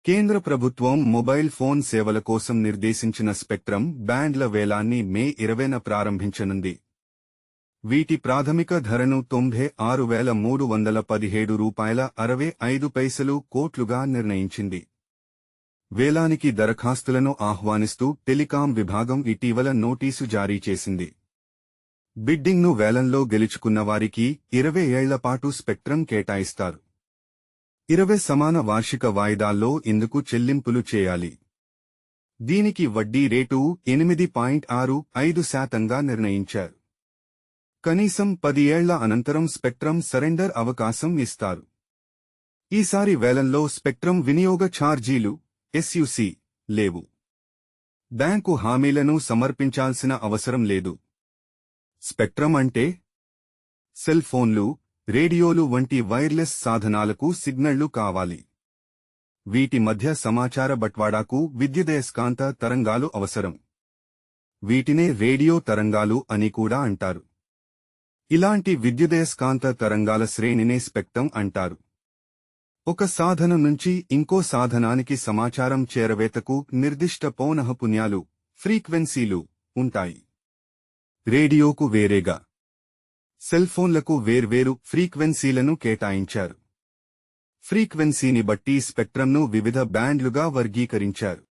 కేంద్ర ప్రభుత్వం mobile phone సేవల కోసం నిర్దేశించిన స్పెక్ట్రమ్ బ్యాండ్ల వేలాన్ని మే 20న ప్రారంభించనుంది. వీటి ప్రాథమిక ధరను ₹96,317.65 కోట్లుగా నిర్ణయించింది. వేలానికి దరఖాస్తులను ఆహ్వానిస్తూ టెలికాం విభాగం ఇటీవల నోటీసు జారీ చేసింది. బిడ్డింగ్ను వేలంలో గెలుచుకున్న వారికి 20 ఏళ్లపాటు స్పెక్ట్రమ్ కేటాయిస్తారు. 20 సమాన వార్షిక వాయిదాల్లో ఇందుకు చెల్లింపులు చేయాలి. దీనికి వడ్డీ రేటు 8.65%గా నిర్ణయించారు. కనీసం 10 ఏళ్ల అనంతరం స్పెక్ట్రమ్ సరెండర్ అవకాశం ఇస్తారు. ఈసారి వేలంలో స్పెక్ట్రమ్ వినియోగ ఛార్జీలు ఎస్యుసి లేవు. బ్యాంకు హామీలను సమర్పించాల్సిన అవసరం లేదు. స్పెక్ట్రమ్ అంటే సెల్ ఫోన్లు, రేడియోలు వంటి వైర్లెస్ సాధనాలకు సిగ్నళ్లు కావాలి. వీటి మధ్య సమాచార బట్వాడాకు విద్యుదయస్కాంత తరంగాలు అవసరం. వీటినే రేడియో తరంగాలు అని కూడా అంటారు. ఇలాంటి విద్యుదయస్కాంత తరంగాల శ్రేణినే స్పెక్ట్రమ్ అంటారు. ఒక సాధనం నుంచి ఇంకో సాధనానికి సమాచారం చేరవేతకు నిర్దిష్ట పౌనఃపున్యాలు, ఫ్రీక్వెన్సీలు ఉంటాయి. రేడియోకు వేరేగా, సెల్ ఫోన్లకు వేర్వేరు ఫ్రీక్వెన్సీలను కేటాయించారు. ఫ్రీక్వెన్సీని బట్టి స్పెక్ట్రమ్ను వివిధ బ్యాండ్లుగా వర్గీకరించారు.